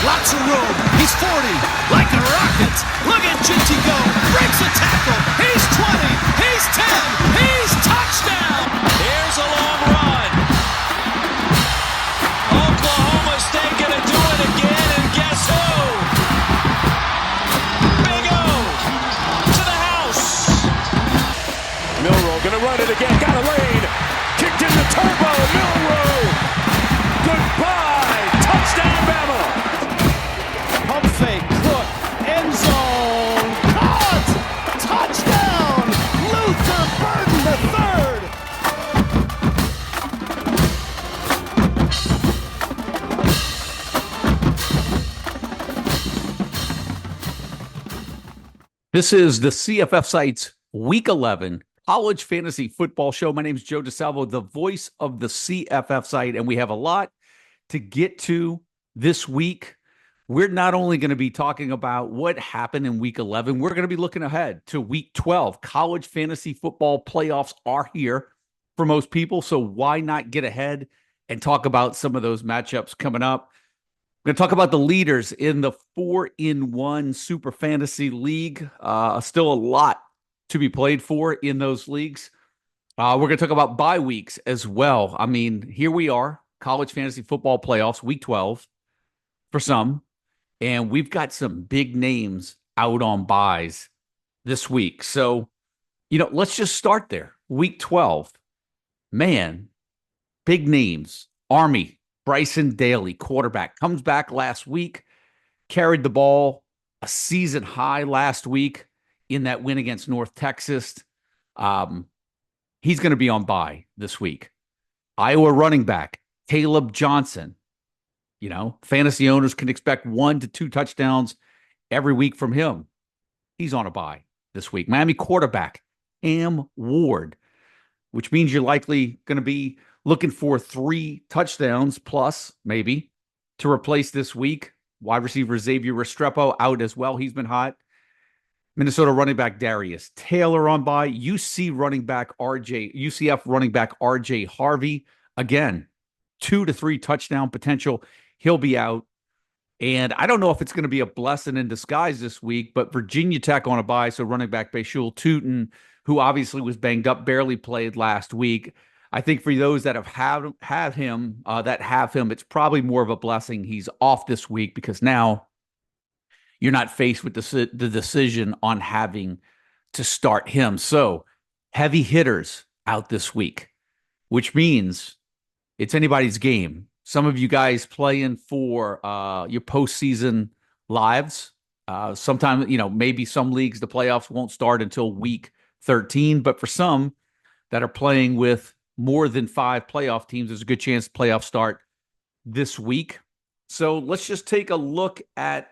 Lots of room. He's 40, like a rocket. Look at Ginty go. Breaks a tackle. He's 20. He's 10. He's touchdown. Here's a long run. Oklahoma State gonna do it again, and guess who? Big O to the house. Milroe gonna run it again. Got a lane. Kicked in the turbo. Milroe. Goodbye. Touchdown, Bama. Pump fake. Cook. End zone. Caught. Touchdown. Luther Burden the third. This is the CFF Site's Week 11 College Fantasy Football Show. My name is Joe DeSalvo, the voice of the CFF Site, and we have a lot to get to this week. We're not only going to be talking about what happened in Week 11, we're going to be looking ahead to Week 12. College Fantasy Football playoffs are here for most people, so why not get ahead and talk about some of those matchups coming up? We're going to talk about the leaders in the 4-in-1 Super Fantasy League. Still a lot to be played for in those leagues. We're going to talk about bye weeks as well. I mean, here we are, College Fantasy Football playoffs, Week 12 for some. And we've got some big names out on buys this week. So, let's just start there. Week 12. Man, big names. Army. Bryson Daly, quarterback, comes back last week, carried the ball a season high last week in that win against North Texas. He's going to be on bye this week. Iowa running back, Caleb Johnson. Fantasy owners can expect 1 to 2 touchdowns every week from him. He's on a bye this week. Miami quarterback, Cam Ward, which means you're likely going to be looking for 3 touchdowns plus, maybe, to replace this week. Wide receiver Xavier Restrepo out as well. He's been hot. Minnesota running back Darius Taylor on bye. UCF running back RJ Harvey. Again, 2 to 3 touchdown potential. He'll be out. And I don't know if it's going to be a blessing in disguise this week, but Virginia Tech on a bye. So running back Bashul Tootin, who obviously was banged up, barely played last week. I think for those that have him, it's probably more of a blessing he's off this week, because now you're not faced with the decision on having to start him. So heavy hitters out this week, which means it's anybody's game. Some of you guys playing for your postseason lives. Sometimes, maybe some leagues, the playoffs won't start until week 13, but for some that are playing with more than 5 playoff teams, there's a good chance the playoffs start this week. So let's just take a look at,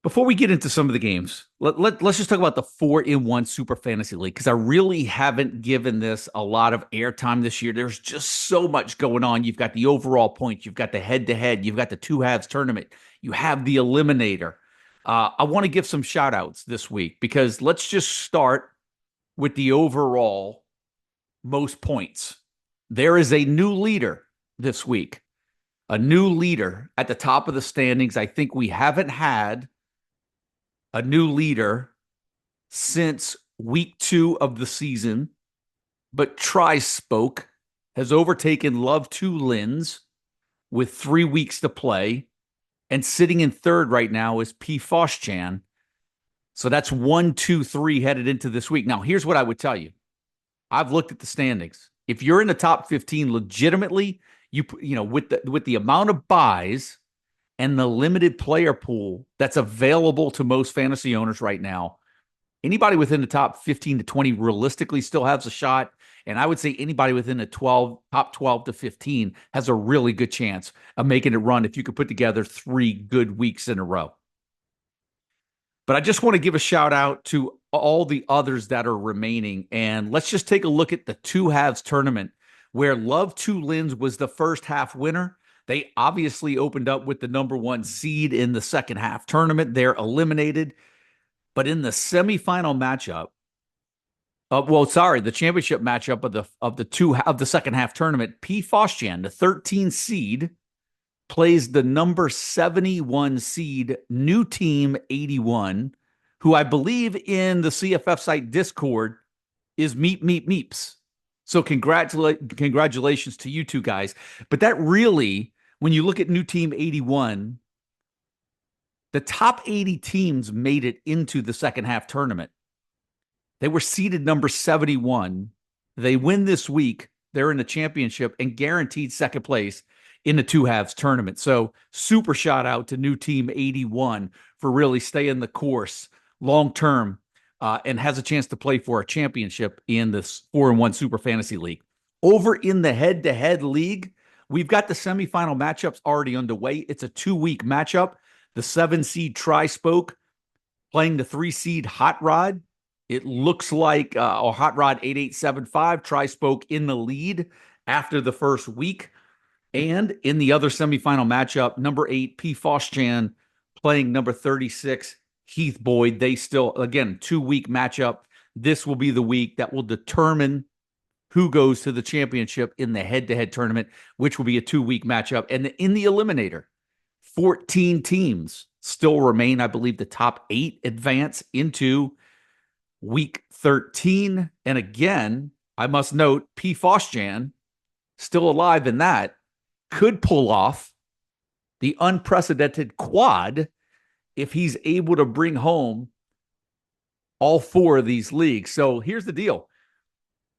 before we get into some of the games, let's just talk about the 4-in-1 Super Fantasy League, because I really haven't given this a lot of airtime this year. There's just so much going on. You've got the overall points, you've got the head-to-head, you've got the 2-halves tournament, you have the eliminator. I want to give some shout-outs this week, because let's just start with the overall most points. There is a new leader this week, a new leader at the top of the standings. I think we haven't had a new leader since week 2 of the season, but Tri-Spoke has overtaken Love 2 Lins with 3 weeks to play, and sitting in third right now is P. Foschan. So that's 1, 2, 3 headed into this week. Now, here's what I would tell you. I've looked at the standings. If you're in the top 15 legitimately, with the amount of buys and the limited player pool that's available to most fantasy owners right now, anybody within the top 15 to 20 realistically still has a shot. And I would say anybody within the top 12 to 15 has a really good chance of making it run if you could put together 3 good weeks in a row. But I just want to give a shout out to all the others that are remaining. And let's just take a look at the 2-halves tournament, where Love 2 Lins was the first half winner. They obviously opened up with the number 1 seed in the second half tournament. They're eliminated. But in the semifinal matchup, the championship matchup of the second half tournament, P. Foschan, the 13 seed, plays the number 71 seed new team 81, who I believe in the CFFsite Discord is Meeps. So congratulations to you two guys. But that really, when you look at new team 81, the top 80 teams made it into the second half tournament. They were seeded number 71. They win this week. They're in the championship and guaranteed second place in the two halves tournament. So super shout out to new team 81 for really staying the course long term and has a chance to play for a championship in this 4-1 Super Fantasy League. Over in the head-to-head league, we've got the semifinal matchups already underway. It's a 2-week matchup. The 7-seed Tri-Spoke playing the 3-seed Hot Rod. It looks like Hot Rod 8875, Tri-Spoke in the lead after the first week. And in the other semifinal matchup, number 8, P. Foschan playing number 36, Heath Boyd. They still, again, 2-week matchup. This will be the week that will determine who goes to the championship in the head-to-head tournament, which will be a 2-week matchup. And in the eliminator, 14 teams still remain. I believe the top 8 advance into week 13. And again, I must note, P. Foschan, still alive in that, could pull off the unprecedented quad if he's able to bring home all 4 of these leagues. So here's the deal.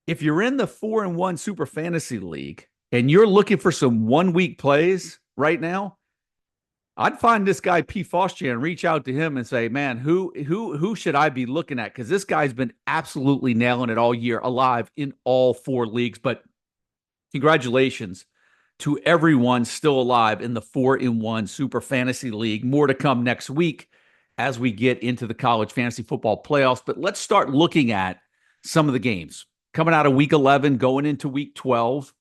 If you're in the 4-1 Super Fantasy League and you're looking for some 1-week plays right now, I'd find this guy P. Foschan, reach out to him and say, man, who should I be looking at? Because this guy's been absolutely nailing it all year, alive in all 4 leagues. But congratulations to everyone still alive in the 4-1 Super Fantasy League. More to come next week as we get into the college fantasy football playoffs. But let's start looking at some of the games coming out of week 11, going into week 12.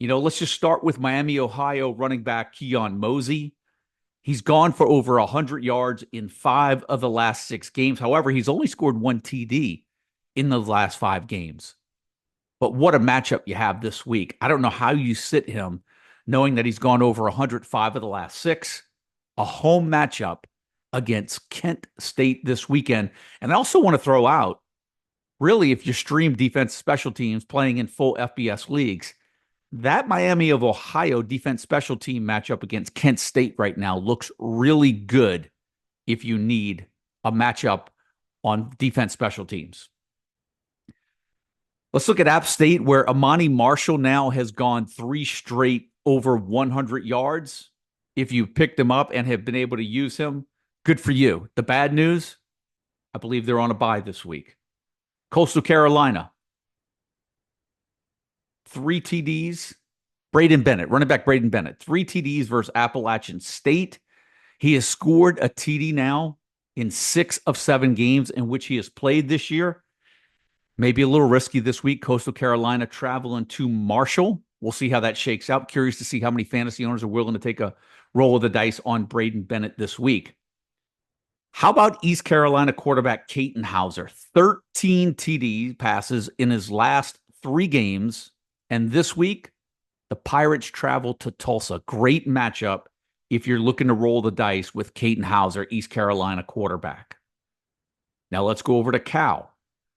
Let's just start with Miami, Ohio running back Keon Mosey. He's gone for over 100 yards in 5 of the last 6 games. However, he's only scored 1 TD in the last 5 games. But what a matchup you have this week. I don't know how you sit him knowing that he's gone over 105 of the last 6. A home matchup against Kent State this weekend. And I also want to throw out, really, if you stream defense special teams playing in full FBS leagues, that Miami of Ohio defense special team matchup against Kent State right now looks really good if you need a matchup on defense special teams. Let's look at App State, where Amani Marshall now has gone 3 straight over 100 yards. If you picked him up and have been able to use him, good for you. The bad news, I believe they're on a bye this week. Coastal Carolina, 3 TDs. Braden Bennett, running back Braden Bennett, 3 TDs versus Appalachian State. He has scored a TD now in 6 of 7 games in which he has played this year. Maybe a little risky this week. Coastal Carolina traveling to Marshall. We'll see how that shakes out. Curious to see how many fantasy owners are willing to take a roll of the dice on Braden Bennett this week. How about East Carolina quarterback Caton Hauser? 13 TD passes in his last 3 games. And this week, the Pirates travel to Tulsa. Great matchup if you're looking to roll the dice with Caton Hauser, East Carolina quarterback. Now let's go over to Cal,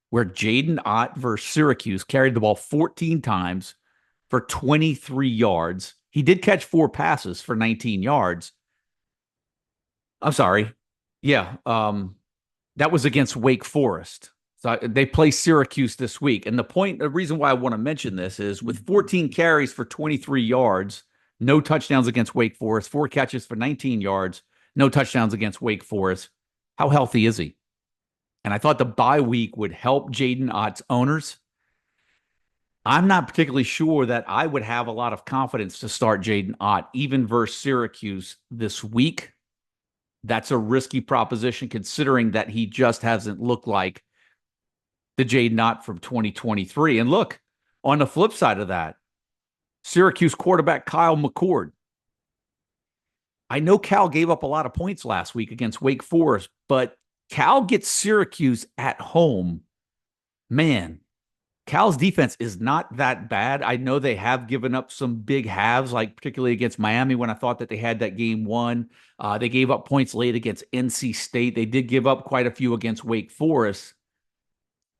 where Jaden Ott versus Syracuse carried the ball 14 times for 23 yards. He did catch 4 passes for 19 yards. I'm sorry. Yeah, that was against Wake Forest. So they play Syracuse this week. And the reason why I want to mention this is with 14 carries for 23 yards, no touchdowns against Wake Forest, 4 catches for 19 yards, no touchdowns against Wake Forest. How healthy is he? And I thought the bye week would help Jaden Ott's owners. I'm not particularly sure that I would have a lot of confidence to start Jaden Ott, even versus Syracuse this week. That's a risky proposition considering that he just hasn't looked like the Jaden Ott from 2023. And look, on the flip side of that, Syracuse quarterback Kyle McCord. I know Cal gave up a lot of points last week against Wake Forest, but Cal gets Syracuse at home. Man, Cal's defense is not that bad. I know they have given up some big halves, like particularly against Miami when I thought that they had that game won. They gave up points late against NC State. They did give up quite a few against Wake Forest.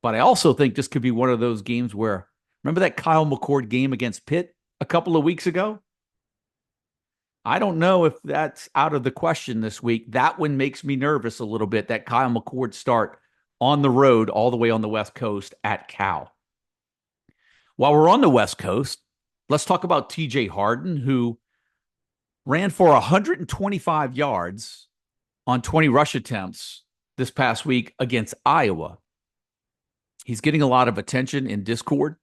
But I also think this could be one of those games where, remember that Kyle McCord game against Pitt a couple of weeks ago? I don't know if that's out of the question this week. That one makes me nervous a little bit, that Kyle McCord start on the road all the way on the West Coast at Cal. While we're on the West Coast, let's talk about TJ Harden, who ran for 125 yards on 20 rush attempts this past week against Iowa. He's getting a lot of attention in Discord.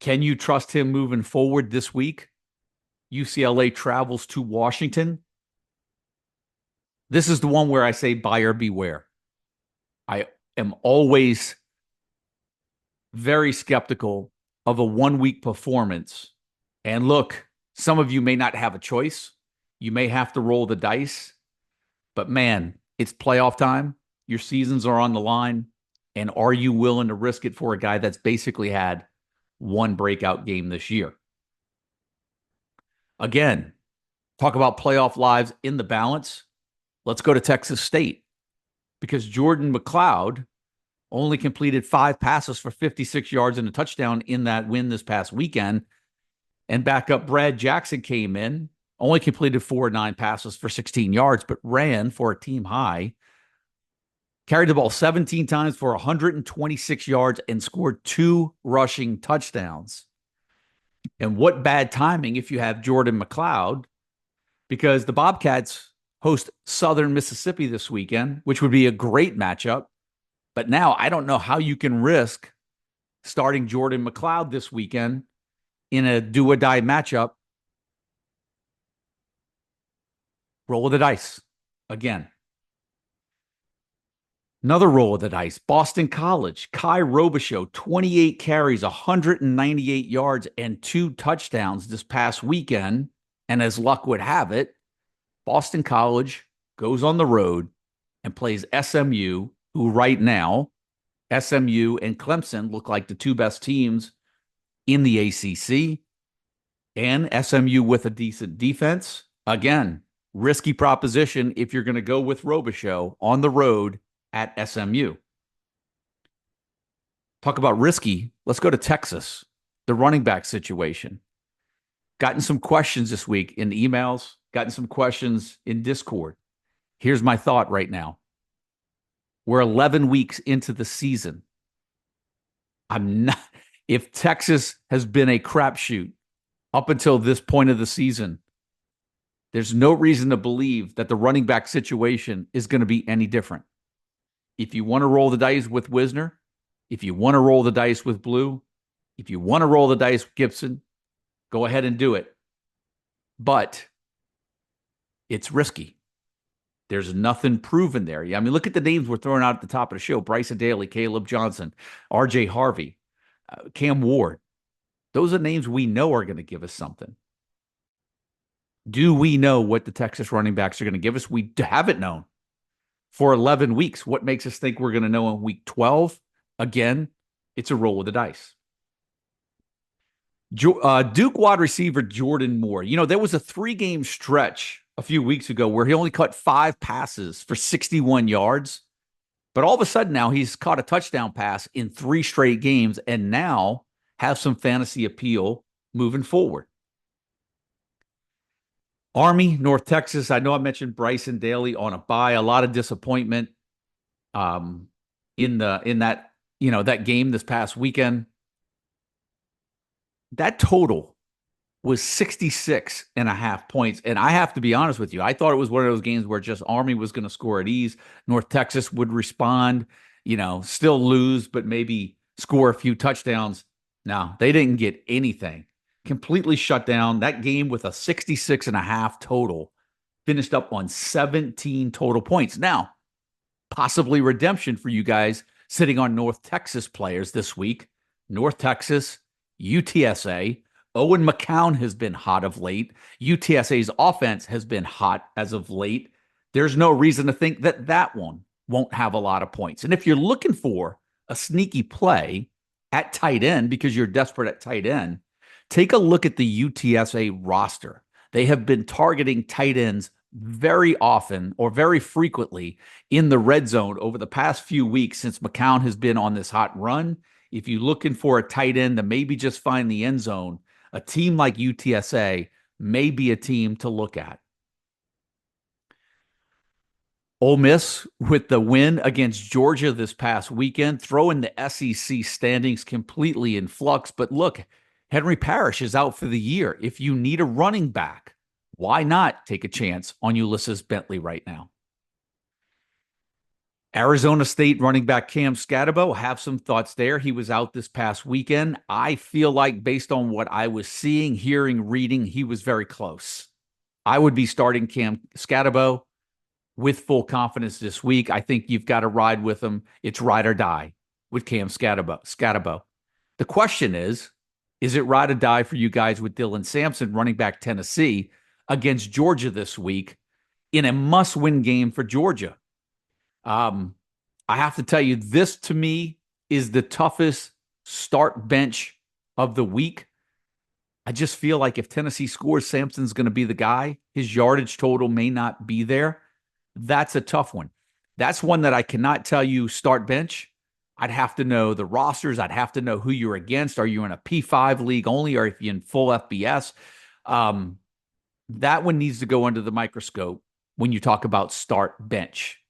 Can you trust him moving forward this week? UCLA travels to Washington. This is the one where I say buyer beware. I am always very skeptical of a 1 week performance. And look, some of you may not have a choice. You may have to roll the dice. But man, it's playoff time. Your seasons are on the line. And are you willing to risk it for a guy that's basically had one breakout game this year? Again, talk about playoff lives in the balance. Let's go to Texas State, because Jordan McLeod only completed 5 passes for 56 yards and a touchdown in that win this past weekend. And backup Brad Jackson came in, only completed 4 9 passes for 16 yards, but ran for a team high. Carried the ball 17 times for 126 yards and scored 2 rushing touchdowns. And what bad timing if you have Jordan McLeod, because the Bobcats host Southern Mississippi this weekend, which would be a great matchup. But now I don't know how you can risk starting Jordan McLeod this weekend in a do-or-die matchup. Roll of the dice again. Another roll of the dice. Boston College, Kai Robichaux, 28 carries, 198 yards, and 2 touchdowns this past weekend. And as luck would have it, Boston College goes on the road and plays SMU, who right now, SMU and Clemson look like the 2 best teams in the ACC. And SMU with a decent defense. Again, risky proposition if you're going to go with Robichaux on the road at SMU. Talk about risky. Let's go to Texas, the running back situation. Gotten some questions this week in emails, gotten some questions in Discord. Here's my thought right now. We're 11 weeks into the season. If Texas has been a crapshoot up until this point of the season, there's no reason to believe that the running back situation is going to be any different. If you want to roll the dice with Wisner, if you want to roll the dice with Blue, if you want to roll the dice with Gibson, go ahead and do it. But it's risky. There's nothing proven there. I mean, look at the names we're throwing out at the top of the show. Bryson Daly, Caleb Johnson, RJ Harvey, Cam Ward. Those are names we know are going to give us something. Do we know what the Texas running backs are going to give us? We haven't known for 11 weeks. What makes us think we're going to know in week 12? Again, it's a roll of the dice. Duke wide receiver Jordan Moore. You know, there was a 3-game stretch a few weeks ago where he only caught 5 passes for 61 yards. But all of a sudden now he's caught a touchdown pass in 3 straight games and now have some fantasy appeal moving forward. Army, North Texas. I know I mentioned Bryson Daly on a bye. A lot of disappointment in that game this past weekend. That total was 66.5 points. And I have to be honest with you. I thought it was one of those games where just Army was going to score at ease. North Texas would respond, still lose, but maybe score a few touchdowns. No, they didn't get anything. Completely shut down. That game with a 66.5 total finished up on 17 total points. Now, possibly redemption for you guys sitting on North Texas players this week. North Texas, UTSA. Owen McCown has been hot of late. UTSA's offense has been hot as of late. There's no reason to think that one won't have a lot of points. And if you're looking for a sneaky play, at tight end because you're desperate at tight end, take a look at the UTSA roster. They have been targeting tight ends very often or very frequently in the red zone over the past few weeks since McCown has been on this hot run. If you're looking for a tight end to maybe just find the end zone, a team like UTSA may be a team to look at. Ole Miss with the win against Georgia this past weekend, throwing the SEC standings completely in flux. But look, Henry Parrish is out for the year. If you need a running back, why not take a chance on Ulysses Bentley right now? Arizona State running back Cam Scatabo, have some thoughts there. He was out this past weekend. I feel like based on what I was seeing, hearing, reading, he was very close. I would be starting Cam Scatabo with full confidence this week. I think you've got to ride with him. It's ride or die with Cam Scatabo. The question is it ride or die for you guys with Dylan Sampson, running back Tennessee, against Georgia this week in a must-win game for Georgia? I have to tell you, this to me is the toughest start bench of the week. I just feel like if Tennessee scores, Sampson's going to be the guy. His yardage total may not be there. That's a tough one. That's one that I cannot tell you start bench. I'd have to know the rosters. I'd have to know who you're against. Are you in a P5 league only, or if you're in full FBS? That one needs to go under the microscope when you talk about start bench.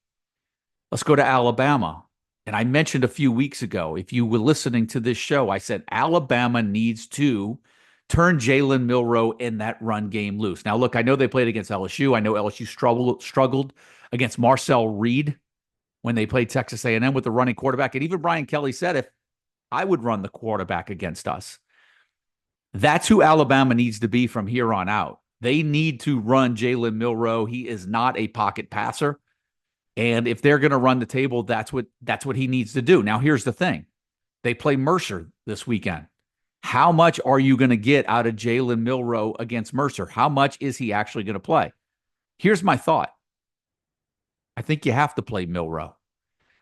Let's go to Alabama. And I mentioned a few weeks ago, if you were listening to this show, I said Alabama needs to turn Jalen Milroe in that run game loose. Now, look, I know they played against LSU. I know LSU struggled against Marcel Reed when they played Texas A&M with the running quarterback. And even Brian Kelly said, if I would run the quarterback against us. That's who Alabama needs to be from here on out. They need to run Jalen Milroe. He is not a pocket passer. And if they're going to run the table, that's what he needs to do. Now, here's the thing. They play Mercer this weekend. How much are you going to get out of Jalen Milroe against Mercer? How much is he actually going to play? Here's my thought. I think you have to play Milroe.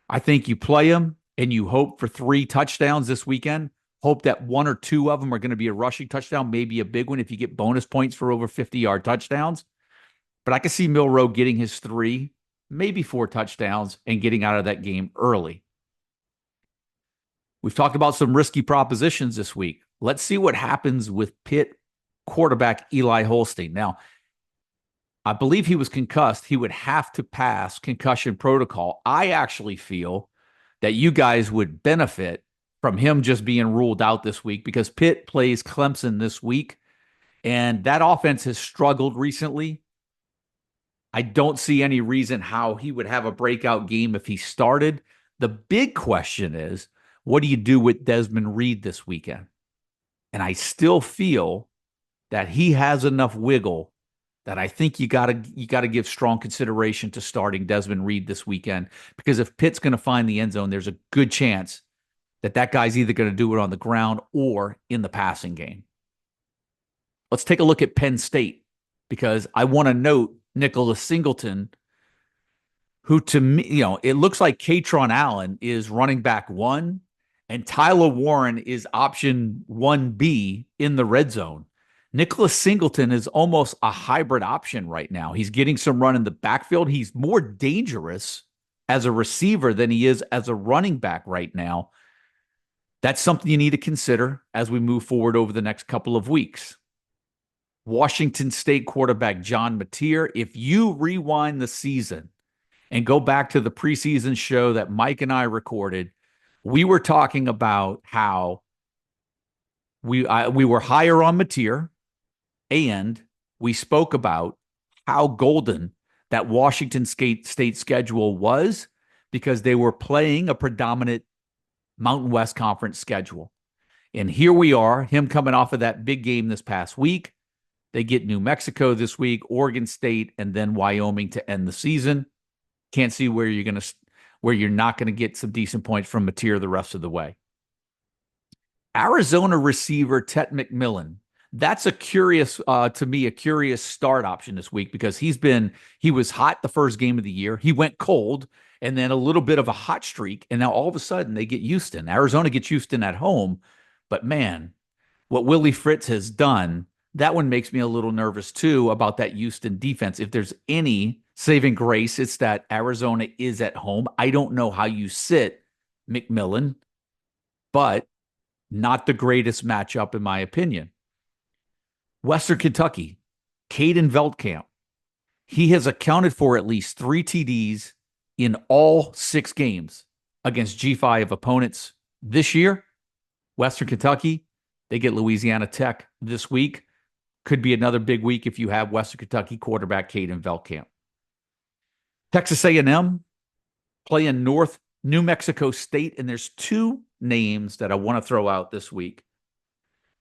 I think you play him and you hope for 3 touchdowns this weekend. Hope that 1 or 2 of them are going to be a rushing touchdown, maybe a big one if you get bonus points for over 50-yard touchdowns. But I can see Milroe getting his 3, maybe 4 touchdowns and getting out of that game early. We've talked about some risky propositions this week. Let's see what happens with Pitt quarterback Eli Holstein. Now, I believe he was concussed. He would have to pass concussion protocol. I actually feel that you guys would benefit from him just being ruled out this week because Pitt plays Clemson this week, and that offense has struggled recently. I don't see any reason how he would have a breakout game if he started. The big question is, what do you do with Desmond Reed this weekend? And I still feel that he has enough wiggle that I think you got to give strong consideration to starting Desmond Reed this weekend, because if Pitt's going to find the end zone, there's a good chance that guy's either going to do it on the ground or in the passing game. Let's take a look at Penn State, because I want to note Nicholas Singleton, who to me, it looks like Katron Allen is running back 1 and Tyler Warren is option 1B in the red zone. Nicholas Singleton is almost a hybrid option right now. He's getting some run in the backfield. He's more dangerous as a receiver than he is as a running back right now. That's something you need to consider as we move forward over the next couple of weeks. Washington State quarterback John Mateer, if you rewind the season and go back to the preseason show that Mike and I recorded, we were talking about how we were higher on Mateer, and we spoke about how golden that Washington State schedule was because they were playing a predominant Mountain West Conference schedule. And here we are, him coming off of that big game this past week. They get New Mexico this week, Oregon State, and then Wyoming to end the season. Can't see where you're not going to get some decent points from Mateer the rest of the way. Arizona receiver Tet McMillan. That's a curious, to me, a curious start option this week because he was hot the first game of the year. He went cold and then a little bit of a hot streak. And now all of a sudden they get Houston. Arizona gets Houston at home. But man, what Willie Fritz has done, that one makes me a little nervous too about that Houston defense. If there's any saving grace, it's that Arizona is at home. I don't know how you sit McMillan, but not the greatest matchup in my opinion. Western Kentucky, Caden Veldkamp. He has accounted for at least 3 TDs in all 6 games against G5 opponents this year. Western Kentucky, they get Louisiana Tech this week. Could be another big week if you have Western Kentucky quarterback Caden Veldkamp. Texas A&M playing New Mexico State, and there's 2 names that I want to throw out this week.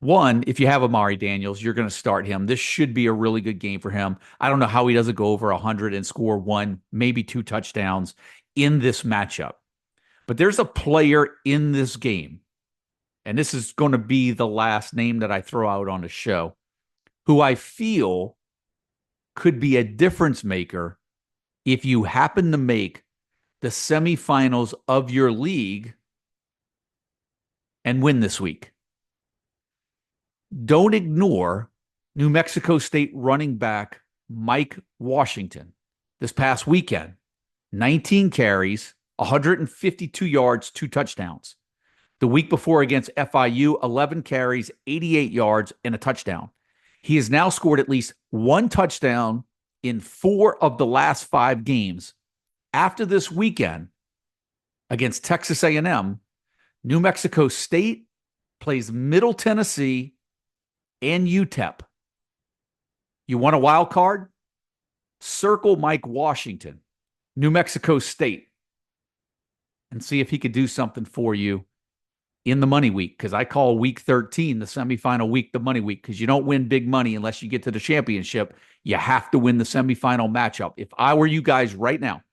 One, if you have Amari Daniels, you're going to start him. This should be a really good game for him. I don't know how he doesn't go over 100 and score 1, maybe 2 touchdowns in this matchup. But there's a player in this game, and this is going to be the last name that I throw out on the show, who I feel could be a difference maker if you happen to make the semifinals of your league and win this week. Don't ignore New Mexico State running back Mike Washington. This past weekend, 19 carries, 152 yards, 2 touchdowns. The week before against FIU, 11 carries, 88 yards, and a touchdown. He has now scored at least 1 touchdown in 4 of the last 5 games. After this weekend against Texas A&M, New Mexico State plays Middle Tennessee and UTEP. You want a wild card? Circle Mike Washington, New Mexico State, and see if he could do something for you in the money week, because I call week 13 the semifinal week the money week, because you don't win big money unless you get to the championship. You have to win the semifinal matchup. If I were you guys right now,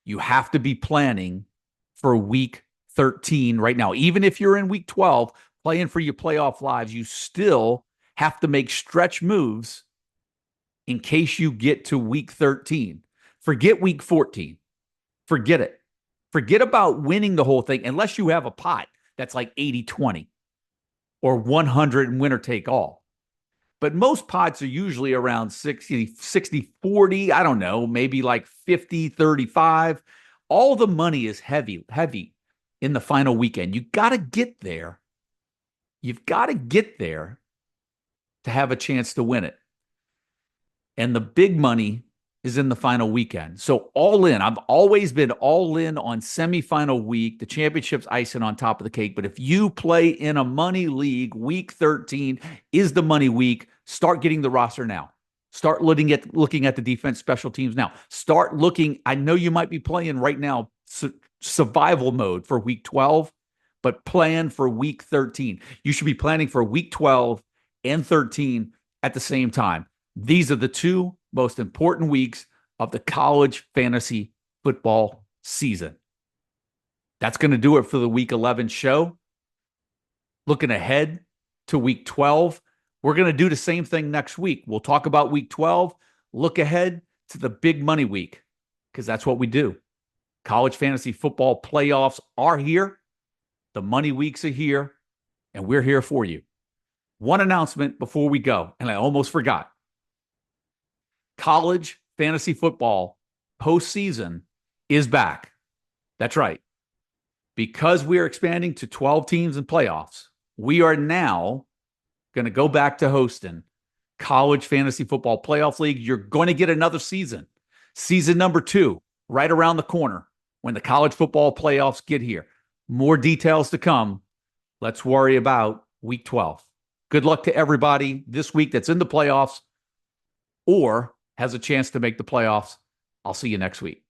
you have to be planning for week 13 right now. Even if you're in week 12 playing for your playoff lives, you still have to make stretch moves in case you get to week 13. Forget week 14. Forget it. Forget about winning the whole thing unless you have a pot that's like 80-20 or 100 and winner take all. But most pots are usually around 60-40. I don't know, maybe like 50-35. All the money is heavy in the final weekend. You got to get there. You've got to get there to have a chance to win it. And the big money is in the final weekend. So all in. I've always been all in on semifinal week. The championship's icing on top of the cake. But if you play in a money league, week 13 is the money week. Start getting the roster now. Start looking at the defense, special teams now. Start looking. I know you might be playing right now survival mode for week 12, but plan for week 13. You should be planning for week 12 and 13 at the same time. These are the 2 most important weeks of the college fantasy football season. That's going to do it for the week 11 show. Looking ahead to week 12, we're going to do the same thing next week. We'll talk about week 12, look ahead to the big money week, because that's what we do. College fantasy football playoffs are here. The money weeks are here, and we're here for you. One announcement before we go, and I almost forgot. College fantasy football postseason is back. That's right. Because we are expanding to 12 teams in playoffs, we are now going to go back to hosting College Fantasy Football Playoff League. You're going to get another season. Season number 2, right around the corner when the college football playoffs get here. More details to come. Let's worry about week 12. Good luck to everybody this week that's in the playoffs or has a chance to make the playoffs. I'll see you next week.